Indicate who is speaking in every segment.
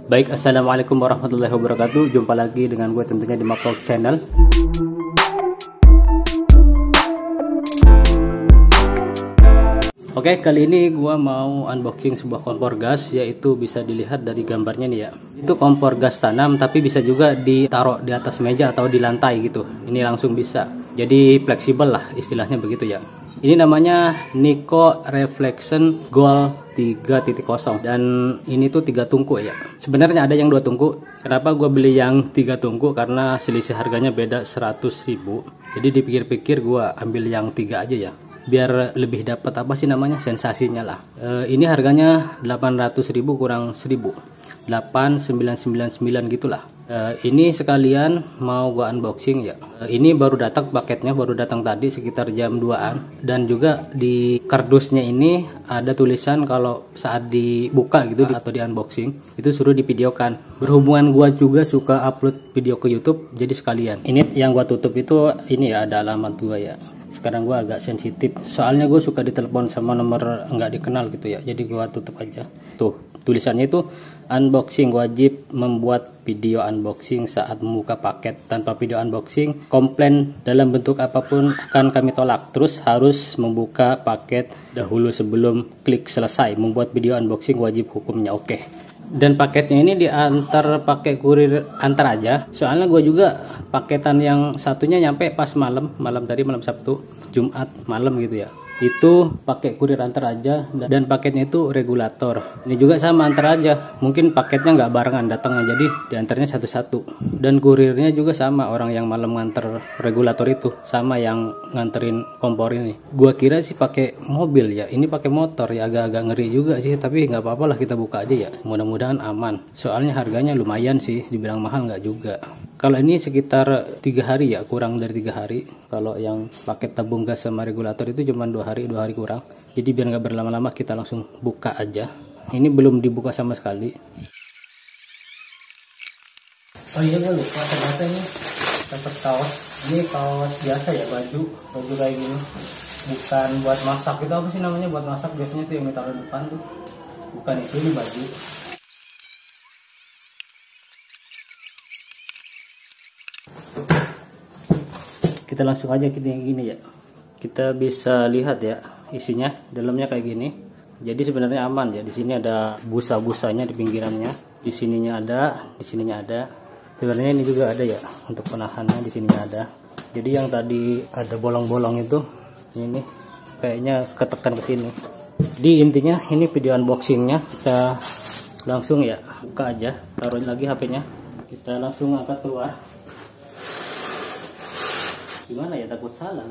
Speaker 1: Baik, assalamualaikum warahmatullahi wabarakatuh. Jumpa lagi dengan gue tentunya di Mapok Channel. Oke, kali ini gue mau unboxing sebuah kompor gas, yaitu bisa dilihat dari gambarnya nih ya. Itu kompor gas tanam, tapi bisa juga ditaruh di atas meja atau di lantai gitu. Ini langsung bisa. Jadi fleksibel lah istilahnya begitu ya. Ini namanya Niko Reflection Gold 3.0 dan ini tuh 3 tungku ya. Sebenarnya ada yang 2 tungku. Kenapa gue beli yang 3 tungku? Karena selisih harganya beda 100.000. Jadi dipikir-pikir gue ambil yang 3 aja ya, biar lebih dapat apa sih namanya, sensasinya lah. Ini harganya 800.000 kurang 1.000, 8.999 gitulah. Ini sekalian mau gua unboxing ya. Ini baru datang paketnya, baru datang tadi sekitar jam 2-an. Dan juga di kardusnya ini ada tulisan kalau saat dibuka gitu atau di unboxing itu suruh divideokan. Berhubungan gua juga suka upload video ke YouTube, jadi sekalian. Ini yang gua tutup itu ini ya, ada alamat gua ya. Sekarang gue agak sensitif, soalnya gue suka ditelepon sama nomor nggak dikenal gitu ya, jadi gue tutup aja. Tuh tulisannya itu unboxing, wajib membuat video unboxing saat membuka paket. Tanpa video unboxing, komplain dalam bentuk apapun akan kami tolak. Terus harus membuka paket dahulu sebelum klik selesai. Membuat video unboxing wajib hukumnya. Oke. Dan paketnya ini diantar pakai kurir antar aja, soalnya gue juga paketan yang satunya nyampe pas malam tadi, malam Sabtu, Jumat malam gitu ya, itu pakai kurir antar aja. Dan paketnya itu regulator, ini juga sama antar aja, mungkin paketnya nggak barengan datangnya, jadi diantarnya satu-satu. Dan kurirnya juga sama, orang yang malam nganter regulator itu sama yang nganterin kompor ini. Gua kira sih pakai mobil ya, ini pakai motor ya, agak-agak ngeri juga sih, tapi nggak apa-apa lah, kita buka aja ya, mudah-mudahan aman. Soalnya harganya lumayan sih, dibilang mahal nggak juga. Kalau ini sekitar 3 hari ya, kurang dari 3 hari. Kalau yang paket tabung gas sama regulator itu cuma 2 hari kurang. Jadi biar nggak berlama-lama, kita langsung buka aja. Ini belum dibuka sama sekali. Oh iya, gue lupa, ternyata ini dapat kaos. Ini kaos biasa ya, baju kayak gini. Bukan buat masak, itu apa sih namanya buat masak, biasanya tuh yang ditaruh depan tuh. Bukan itu, ini baju. Kita langsung aja yang gini ya. Kita bisa lihat ya isinya, dalamnya kayak gini. Jadi sebenarnya aman ya. Di sini ada busa-busanya di pinggirannya. Di sininya ada, di sininya ada. Sebenarnya ini juga ada ya untuk penahannya, di sininya ada. Jadi yang tadi ada bolong-bolong itu, ini kayaknya ketekan ke sini. Di intinya ini video unboxingnya, kita langsung ya buka aja. Taruh lagi HP-nya. Kita langsung angkat keluar. Gimana ya, takut salah.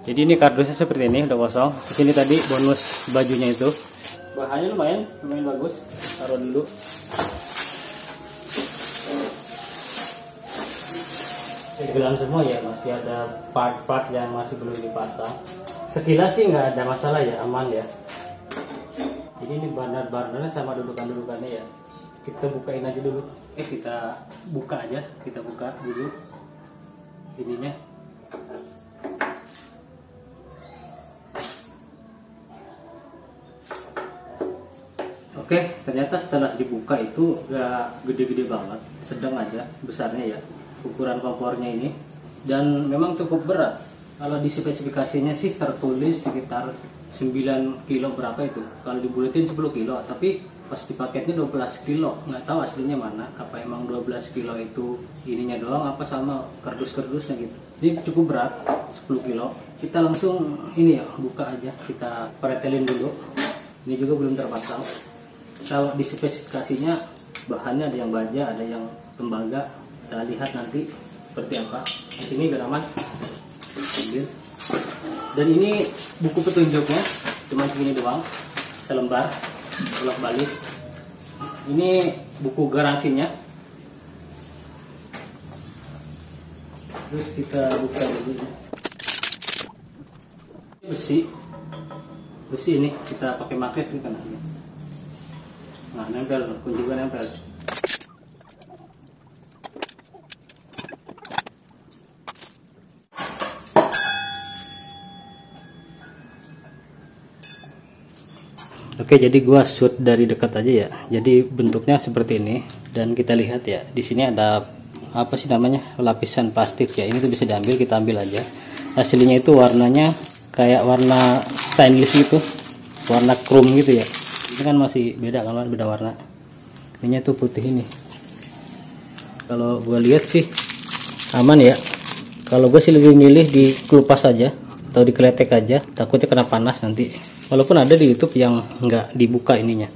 Speaker 1: Jadi ini kardusnya seperti ini, udah kosong. Di sini tadi bonus bajunya itu. Bahannya lumayan bagus. Taruh dulu. Dibilang semua ya, masih ada part-part yang masih belum dipasang. Sekilas sih nggak ada masalah ya, aman ya. Jadi ini barner-barnernya sama dudukan-dudukannya ya. Kita bukain aja dulu. Kita buka aja, kita buka dulu ininya. Oke, ternyata setelah dibuka itu nggak gede-gede banget, sedang aja besarnya ya ukuran kompornya ini. Dan memang cukup berat. Kalau di spesifikasinya sih tertulis sekitar 9 kilo berapa itu. Kalau dibuletin 10 kilo, tapi pas di paketnya 12 kilo. Nggak tahu aslinya mana. Apa emang 12 kilo itu ininya doang, apa sama kardus-kardusnya gitu. Ini cukup berat, 10 kilo. Kita langsung ini ya, buka aja. Kita pretelin dulu. Ini juga belum terpasang. Kalau di spesifikasinya bahannya ada yang baja, ada yang tembaga. Kita lihat nanti seperti apa. Di sini biar aman. Dan ini buku petunjuknya cuma segini doang, selembar, bolak balik. Ini buku garansinya. Terus kita buka dulu. Besi ini kita pakai magnet ini kan. Nah, nempel, kunci juga nempel. Oke, jadi gua shoot dari dekat aja ya. Jadi bentuknya seperti ini, dan kita lihat ya, di sini ada apa sih namanya, lapisan plastik ya. Ini tuh bisa diambil, kita ambil aja. Hasilnya itu warnanya kayak warna stainless gitu, warna chrome gitu ya. Ini kan masih beda kan, beda warna. Ininya tuh putih ini. Kalau gua lihat sih aman ya. Kalau gue sih lebih milih di kelupas aja atau dikeletek aja, takutnya kena panas nanti. Walaupun ada di YouTube yang nggak dibuka ininya,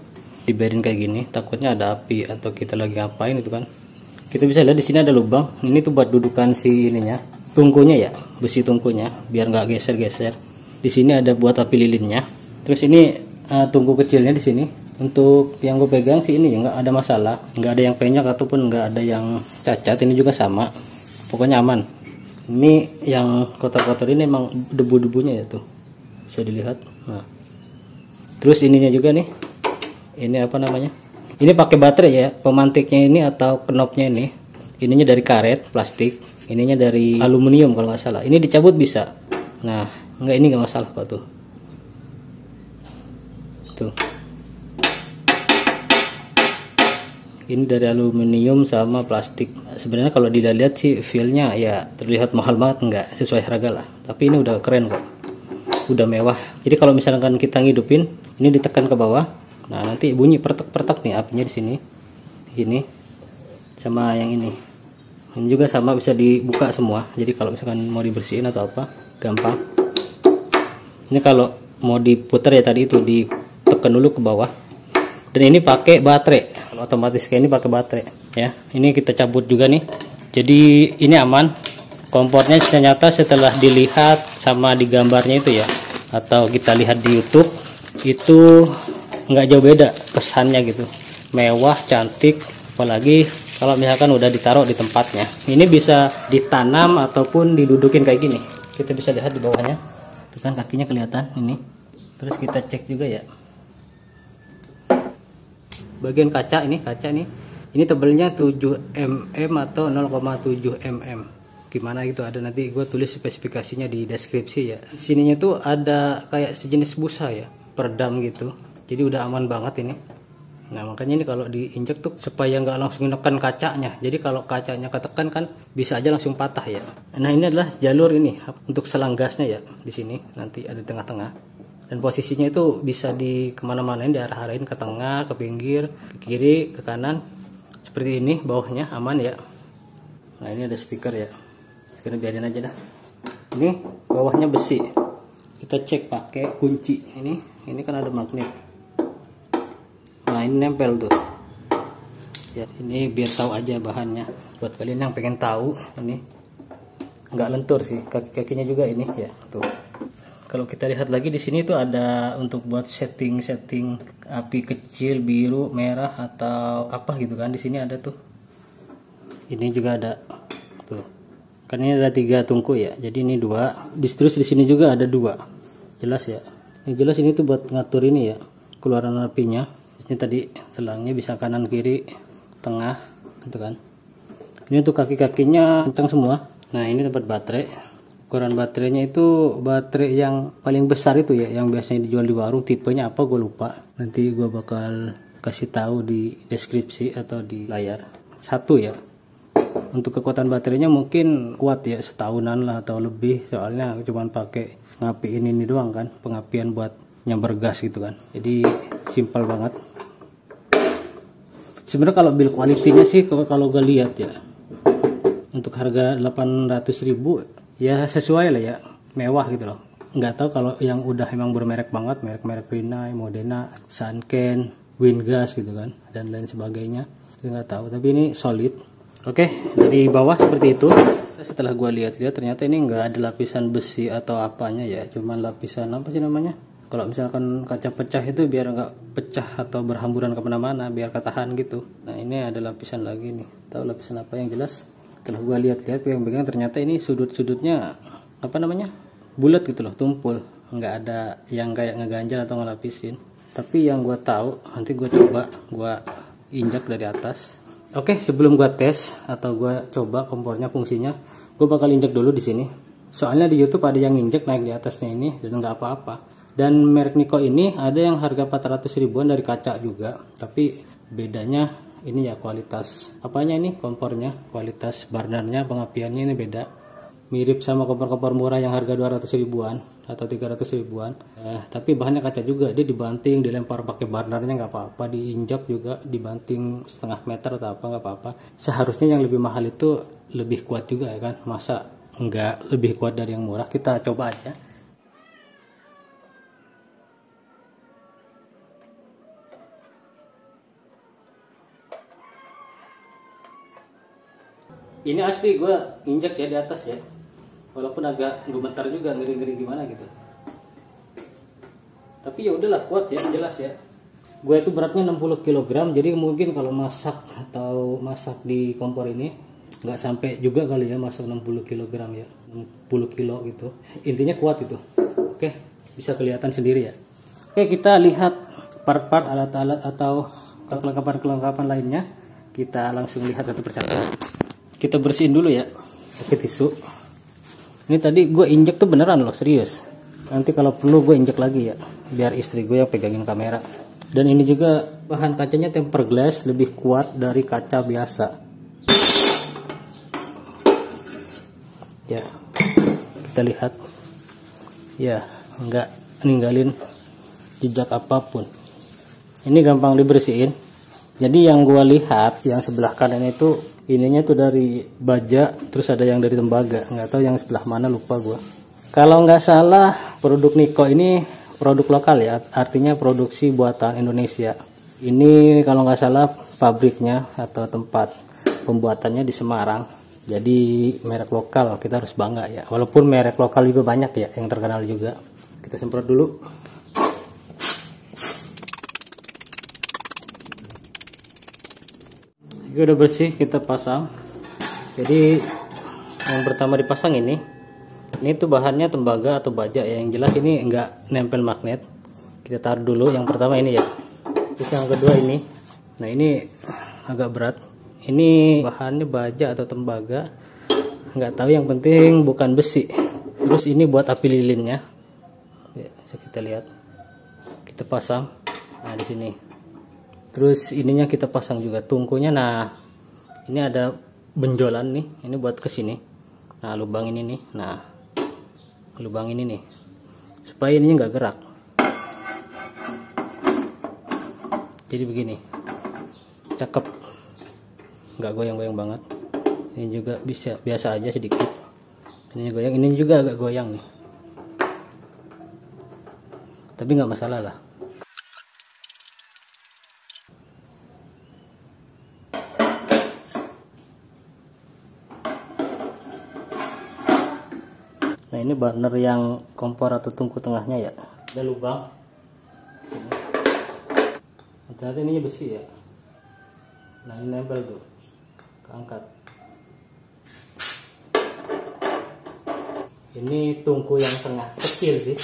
Speaker 1: dibiarin kayak gini, takutnya ada api atau kita lagi ngapain itu kan. Kita bisa lihat di sini ada lubang. Ini tuh buat dudukan si ininya, tungkunya ya, besi tungkunya, biar nggak geser-geser. Di sini ada buat api lilinnya. Terus ini tungku kecilnya di sini. Untuk yang gue pegang sih ini ya nggak ada masalah, nggak ada yang penyok ataupun nggak ada yang cacat. Ini juga sama, pokoknya aman. Ini yang kotor-kotor ini emang debu-debunya ya tuh, bisa dilihat. Nah, terus ininya juga nih, ini apa namanya, ini pakai baterai ya, pemantiknya ini atau knopnya ini, ininya dari karet plastik, ininya dari aluminium kalau nggak salah. Ini dicabut bisa. Nah, nggak, ini nggak masalah kok tuh. Tuh, ini dari aluminium sama plastik. Sebenarnya kalau dilihat sih feelnya ya terlihat mahal banget, nggak sesuai harga lah, tapi ini udah keren kok, udah mewah. Jadi kalau misalkan kita ngidupin, ini ditekan ke bawah, nah nanti bunyi pertek-pertek nih apinya di sini. Ini sama yang ini juga sama, bisa dibuka semua. Jadi kalau misalkan mau dibersihin atau apa, gampang. Ini kalau mau diputar ya tadi itu ditekan dulu ke bawah. Dan ini pakai baterai, otomatis kayak ini pakai baterai ya. Ini kita cabut juga nih, jadi ini aman. Kompornya ternyata setelah dilihat sama di gambarnya itu ya, atau kita lihat di YouTube, itu nggak jauh beda kesannya gitu, mewah, cantik. Apalagi kalau misalkan udah ditaruh di tempatnya. Ini bisa ditanam ataupun didudukin kayak gini. Kita bisa lihat di bawahnya, itu kan kakinya kelihatan ini. Terus kita cek juga ya, bagian kaca ini tebelnya 7 mm atau 0,7 mm, gimana gitu, ada nanti gue tulis spesifikasinya di deskripsi ya. Sininya tuh ada kayak sejenis busa ya, peredam gitu, jadi udah aman banget ini. Nah makanya ini kalau diinjek tuh supaya nggak langsung menekan kacanya, jadi kalau kacanya ketekan kan bisa aja langsung patah ya. Nah ini adalah jalur ini untuk selang gasnya ya, di sini nanti ada di tengah-tengah. Dan posisinya itu bisa di kemana-mana, diarah-arahin ke tengah, ke pinggir, ke kiri, ke kanan, seperti ini. Bawahnya aman ya. Nah ini ada stiker ya, stiker biarin aja dah. Ini bawahnya besi, kita cek pakai kunci. Ini kan ada magnet. Nah ini nempel tuh ya. Ini biar tahu aja bahannya, buat kalian yang pengen tahu. Ini nggak lentur sih, kaki-kakinya juga ini ya tuh. Kalau kita lihat lagi di sini tuh ada untuk buat setting api kecil, biru, merah atau apa gitu kan. Di sini ada tuh. Ini juga ada tuh. Kan ini ada 3 tungku ya. Jadi ini 2. Terus di sini juga ada 2. Jelas ya. Ini jelas ini tuh buat ngatur ini ya, keluaran apinya. Ini tadi selangnya bisa kanan kiri, tengah gitu kan. Ini untuk kaki-kakinya kencang semua. Nah, ini tempat baterai. Ukuran baterainya itu baterai yang paling besar itu ya, yang biasanya dijual di warung. Tipenya apa gue lupa, nanti gue bakal kasih tahu di deskripsi atau di layar. 1 ya. Untuk kekuatan baterainya mungkin kuat ya, setahunan lah atau lebih, soalnya cuman pakai ngapiin ini doang kan, pengapian buat nyamber gas gitu kan. Jadi simpel banget. Sebenarnya kalau build quality-nya sih kalau gue lihat ya, untuk harga 800.000 ya sesuai lah ya, mewah gitu loh. Nggak tahu kalau yang udah emang bermerek banget, merek-merek Rinnai, Modena, Sanken, Wingas gitu kan, dan lain sebagainya, nggak tahu, tapi ini solid. Oke, dari bawah seperti itu. Setelah gua lihat-lihat ternyata ini nggak ada lapisan besi atau apanya ya, cuman lapisan apa sih namanya, kalau misalkan kaca pecah itu biar nggak pecah atau berhamburan kemana-mana, biar ketahan gitu. Nah ini ada lapisan lagi nih, tahu lapisan apa yang jelas. Setelah gua lihat-lihat pegang-pegang, ternyata ini sudut-sudutnya apa namanya, bulat gitu loh, tumpul, nggak ada yang kayak ngeganjal atau ngelapisin. Tapi yang gua tahu, nanti gua coba gua injak dari atas. Oke, sebelum gua tes atau gua coba kompornya fungsinya, gua bakal injak dulu di sini. Soalnya di YouTube ada yang injek naik di atasnya ini dan nggak apa-apa. Dan merek Niko ini ada yang harga 400 ribuan dari kaca juga, tapi bedanya ini ya kualitas apanya ini, kompornya, kualitas burnernya, pengapiannya ini beda. Mirip sama kompor-kompor murah yang harga 200 ribuan atau 300 ribuan. Tapi bahannya kaca juga, dia dibanting, dilempar pakai burnernya nggak apa-apa, diinjak juga, dibanting setengah meter atau apa nggak apa-apa. Seharusnya yang lebih mahal itu lebih kuat juga ya kan, masa nggak lebih kuat dari yang murah? Kita coba aja. Ini asli gue injak ya di atas ya, walaupun agak gemetar juga, ngeri-ngeri gimana gitu. Tapi ya udahlah, kuat ya, jelas ya. Gue itu beratnya 60 kg, jadi mungkin kalau masak atau masak di kompor ini nggak sampai juga kali ya masak 60 kg ya, 60 kilo gitu. Intinya kuat itu. Oke, bisa kelihatan sendiri ya. Oke, kita lihat part-part alat-alat atau kelengkapan-kelengkapan lainnya. Kita langsung lihat satu persatu. Kita bersihin dulu ya pakai tisu. Ini tadi gue injek tuh beneran loh, serius. Nanti kalau perlu gue injek lagi ya, biar istri gue yang pegangin kamera. Dan ini juga bahan kacanya tempered glass, lebih kuat dari kaca biasa. Ya, kita lihat. Ya, nggak ninggalin jejak apapun. Ini gampang dibersihin. Jadi yang gue lihat yang sebelah kanan itu ininya tuh dari baja, terus ada yang dari tembaga, nggak tahu yang sebelah mana, lupa gue. Kalau nggak salah produk Niko ini produk lokal ya, artinya produksi buatan Indonesia. Ini kalau nggak salah pabriknya atau tempat pembuatannya di Semarang. Jadi merek lokal, kita harus bangga ya. Walaupun merek lokal juga banyak ya yang terkenal juga. Kita semprot dulu. Ini udah bersih, kita pasang. Jadi yang pertama dipasang ini tuh bahannya tembaga atau baja ya, yang jelas ini enggak nempel magnet. Kita taruh dulu yang pertama ini ya. Terus yang kedua ini, nah ini agak berat. Ini bahannya baja atau tembaga, nggak tahu, yang penting bukan besi. Terus ini buat api lilinnya ya, bisa kita lihat, kita pasang nah di sini. Terus ininya kita pasang juga tungkunya. Nah ini ada benjolan nih, ini buat ke sini. Nah lubang ini nih, nah lubang ini nih, supaya ininya nggak gerak. Jadi begini, cakep, nggak goyang-goyang banget. Ini juga bisa biasa aja sedikit. Ini goyang, ini juga agak goyang nih, tapi nggak masalah lah. Nah ini burner yang kompor atau tungku tengahnya ya, ada lubang. Ternyata ininya besi ya. Nah ini nempel tuh, keangkat. Ini tungku yang tengah kecil sih.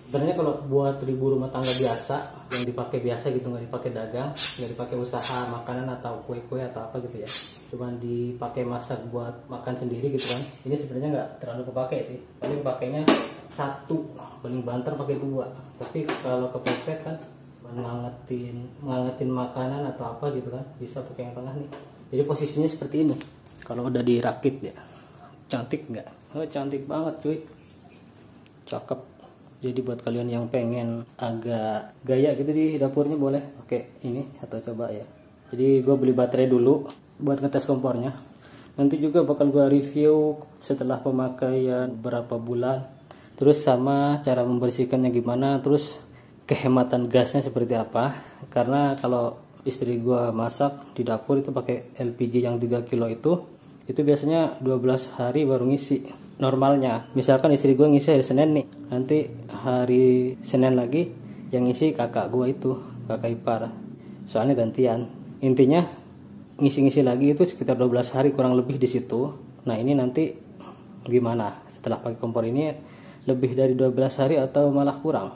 Speaker 1: Sebenarnya kalau buat ibu rumah tangga biasa, yang dipakai biasa gitu, nggak dipakai dagang, nggak dipakai usaha makanan atau kue-kue atau apa gitu ya, cuman dipakai masak buat makan sendiri gitu kan. Ini sebenarnya nggak terlalu kepake sih, paling pakainya satu, paling banter pakai dua. Tapi kalau kepepet kan ngangetin makanan atau apa gitu kan, bisa pakai yang tengah nih. Jadi posisinya seperti ini kalau udah dirakit ya. Cantik nggak? Oh cantik banget cuy, cakep. Jadi buat kalian yang pengen agak gaya gitu di dapurnya boleh pakai ini atau coba ya. Jadi gue beli baterai dulu buat ngetes kompornya. Nanti juga bakal gue review setelah pemakaian berapa bulan, terus sama cara membersihkannya gimana, terus kehematan gasnya seperti apa. Karena kalau istri gue masak di dapur itu pakai LPG yang 3 kilo itu biasanya 12 hari baru ngisi. Normalnya misalkan istri gue ngisi hari Senin nih, nanti hari Senin lagi yang ngisi kakak gue itu, kakak ipar, soalnya gantian. Intinya ngisi-ngisi lagi itu sekitar 12 hari kurang lebih di situ. Nah ini nanti gimana setelah pakai kompor ini, lebih dari 12 hari atau malah kurang,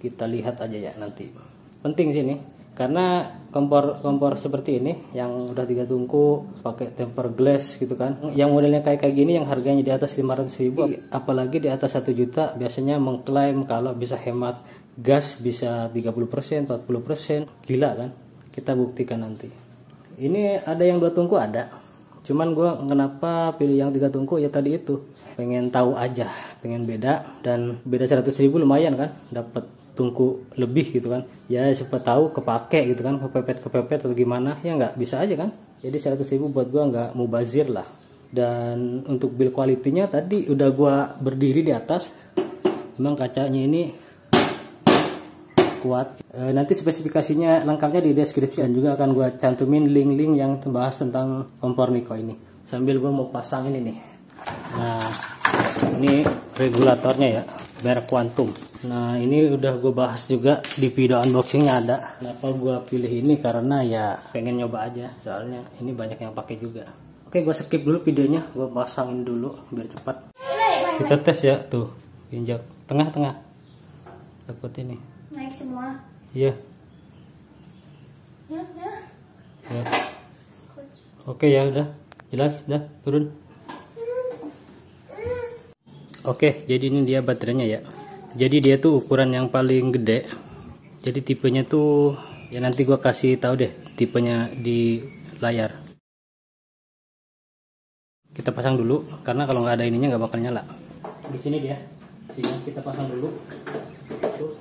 Speaker 1: kita lihat aja ya nanti. Penting sih ini, karena kompor seperti ini yang udah 3 tungku pakai tempered glass gitu kan, yang modelnya kayak gini yang harganya di atas 500 ribu, apalagi di atas 1 juta, biasanya mengklaim kalau bisa hemat gas bisa 30%, 40%, gila kan? Kita buktikan nanti. Ini ada yang 2 tungku ada, cuman gue kenapa pilih yang 3 tungku ya tadi itu, pengen tahu aja, pengen beda, dan beda 100.000 lumayan kan, dapat tungku lebih gitu kan, ya siapa tahu kepake gitu kan, kepepet atau gimana ya, nggak bisa aja kan. Jadi 100.000 buat gue nggak mubazir lah. Dan untuk build quality-nya tadi udah gue berdiri di atas, memang kacanya ini kuat. Nanti spesifikasinya lengkapnya di deskripsi, dan juga akan gue cantumin link-link yang membahas tentang kompor Niko ini. Sambil gue mau pasang ini nih. Nah, ini regulatornya ya, merek Quantum. Nah, ini udah gue bahas juga di video unboxingnya ada. Kenapa gue pilih ini, karena ya pengen nyoba aja, soalnya ini banyak yang pakai juga. Oke, gue skip dulu videonya, gue pasangin dulu biar cepat. Kita tes ya, tuh injak tengah-tengah, takut ini
Speaker 2: naik semua.
Speaker 1: iya.
Speaker 2: Ya.
Speaker 1: Oke ya, udah jelas, udah turun. Oke, jadi ini dia baterainya ya. Jadi dia tuh ukuran yang paling gede. Jadi tipenya tuh ya, nanti gua kasih tahu deh tipenya di layar. Kita pasang dulu, karena kalau nggak ada ininya nggak bakal nyala. Di sini dia. Sini kita pasang dulu. Tuh.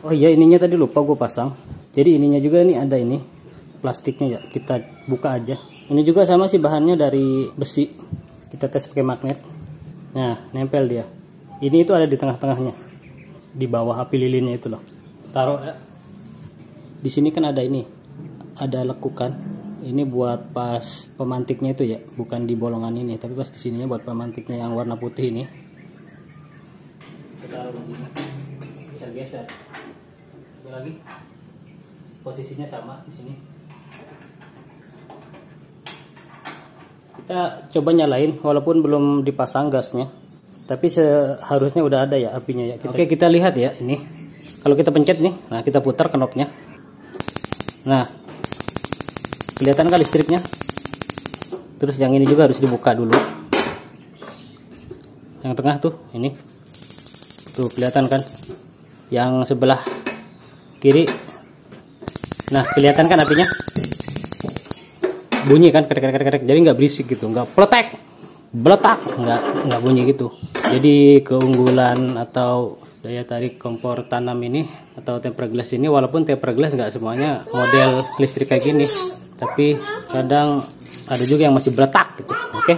Speaker 1: Oh iya, ininya tadi lupa gue pasang. Jadi ininya juga nih ada ini plastiknya ya. Kita buka aja. Ini juga sama sih, bahannya dari besi. Kita tes pakai magnet. Nah, nempel dia. Ini itu ada di tengah-tengahnya. Di bawah api lilinnya itu loh. Taruh ya. Di sini kan ada ini. Ada lekukan. Ini buat pas pemantiknya itu ya, bukan di bolongan ini, tapi pas di sininya buat pemantiknya yang warna putih ini. Kita taruh begini. Bisa geser. Lagi. Posisinya sama di sini. Kita coba nyalain, walaupun belum dipasang gasnya, tapi seharusnya udah ada ya apinya ya. Oke, kita lihat ya ini. Kalau kita pencet nih, nah kita putar knopnya. Nah, kelihatan kan listriknya. Terus yang ini juga harus dibuka dulu. Yang tengah tuh ini. Tuh kelihatan kan? Yang sebelah kiri. Nah, kelihatan kan apinya? Bunyi kan, krek. Jadi nggak berisik gitu, nggak pletek, beletak, nggak bunyi gitu. Jadi keunggulan atau daya tarik kompor tanam ini atau tempered glass ini, walaupun tempered glass nggak semuanya model listrik kayak gini, tapi kadang ada juga yang masih beletak gitu. Oke,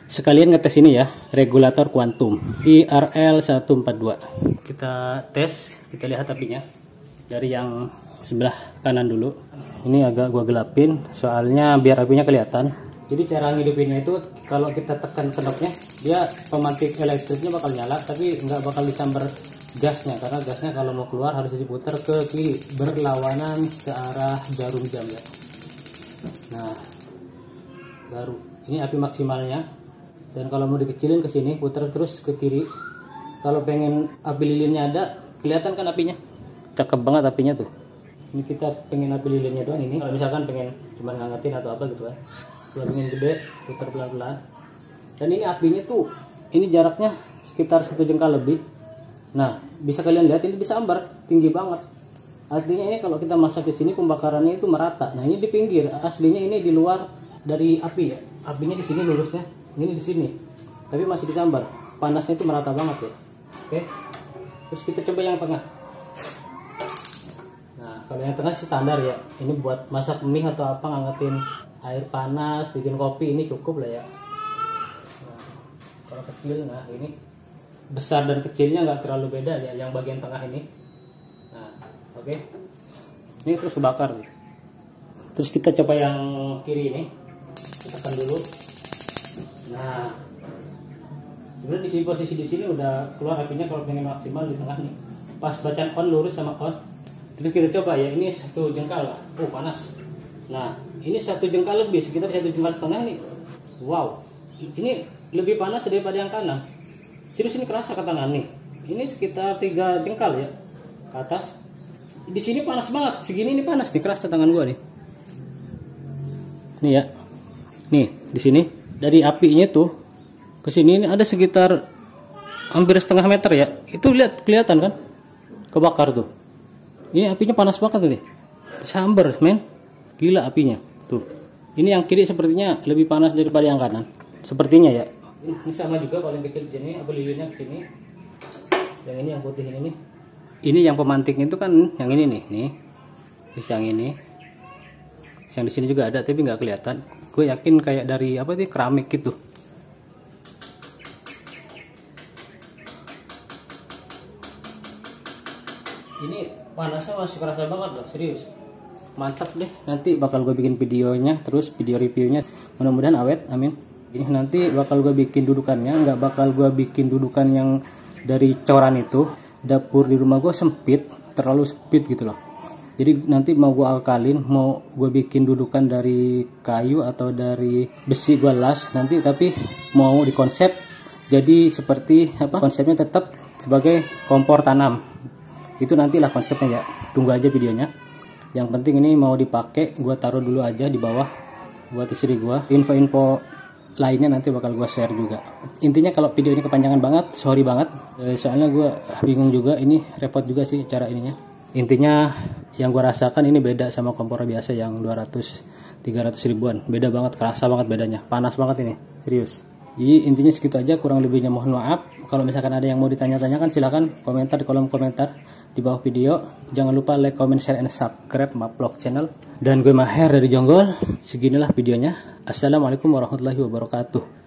Speaker 1: sekalian ngetes ini ya, regulator Quantum IRL142. Kita tes, kita lihat apinya dari yang sebelah kanan dulu. Ini agak gua gelapin soalnya biar apinya kelihatan. Jadi cara ngidupinnya itu kalau kita tekan knopnya, dia pemantik elektriknya bakal nyala, tapi nggak bakal disambar gasnya, karena gasnya kalau mau keluar harus diputar ke kiri berlawanan ke arah jarum jam ya. Nah, baru ini api maksimalnya. Dan kalau mau dikecilin ke sini, putar terus ke kiri. Kalau pengen api lilinnya ada, kelihatan kan apinya, cakep banget apinya tuh. Ini kita pengen api lilinnya doang ini. Kalau misalkan pengen cuma ngangetin atau apa gitu kan, kalau pengen gede, putar pelan-pelan. Dan ini apinya tuh, ini jaraknya sekitar 1 jengkal lebih. Nah, bisa kalian lihat ini disambar tinggi banget. Aslinya ini kalau kita masak di sini pembakarannya itu merata. Nah, ini di pinggir. Aslinya ini di luar dari api ya. Apinya di sini lurusnya, ini di sini. Tapi masih disambar. Panasnya itu merata banget ya. Oke. Terus kita coba yang tengah. Nah, kalau yang tengah sih standar ya. Ini buat masak mie atau apa, ngangetin air panas, bikin kopi, ini cukup lah ya. Nah, kalau kecil, nah ini besar dan kecilnya nggak terlalu beda ya, yang bagian tengah ini. Nah, oke. Ini terus kebakar. Terus kita coba yang kiri ini, kita tekan dulu. Nah, sebenarnya di sini, posisi di sini udah keluar apinya. Kalau pengen maksimal di tengah nih, pas bacaan on, lurus sama on. Terus kita coba ya, ini 1 jengkal lah. Panas. Nah, ini 1 jengkal lebih, sekitar 1 jengkal setengah nih. Wow, ini lebih panas daripada yang kanan. Serius, ini kerasa ke tangan nih. Ini sekitar 3 jengkal ya ke atas. Di sini panas banget. Segini ini panas nih, kerasa tangan gua nih. Nih ya. Nih, di sini dari apinya tuh ke sini ini ada sekitar hampir setengah meter ya. Itu lihat, kelihatan kan kebakar tuh. Ini apinya panas banget nih, sambar men, gila apinya tuh. Ini yang kiri sepertinya lebih panas daripada yang kanan sepertinya ya. Ini sama juga, paling kecil di sini, api lilinnya ke sini. Yang ini yang putih ini. Ini yang pemantik itu kan yang ini nih. Terus yang ini. Yang di sini juga ada tapi nggak kelihatan. Gue yakin kayak dari apa sih, keramik gitu. Ini panasnya masih kerasa banget loh, serius. Mantap deh, nanti bakal gue bikin videonya, terus video reviewnya. Mudah-mudahan awet, amin. Ini nanti bakal gue bikin dudukannya, nggak bakal gue bikin dudukan yang dari coran itu. Dapur di rumah gue sempit, terlalu sempit gitu loh. Jadi nanti mau gue akalin, mau gue bikin dudukan dari kayu atau dari besi gue las nanti, tapi mau dikonsep jadi seperti apa, konsepnya tetap sebagai kompor tanam. Itu nantilah konsepnya ya, tunggu aja videonya. Yang penting ini mau dipakai, gue taruh dulu aja di bawah buat istri gue. Info-info lainnya nanti bakal gue share juga. Intinya kalau video ini kepanjangan banget, sorry banget. Soalnya gue bingung juga, ini repot juga sih cara ininya. Intinya yang gue rasakan ini beda sama kompor biasa yang 200-300 ribuan. Beda banget, kerasa banget bedanya. Panas banget ini, serius. Jadi intinya segitu aja, kurang lebihnya mohon maaf. Kalau misalkan ada yang mau ditanya-tanyakan silahkan komentar di kolom komentar di bawah video. Jangan lupa like, comment, share, and subscribe Maplok channel. Dan gue Maher dari Jonggol. Seginilah videonya. Assalamualaikum warahmatullahi wabarakatuh.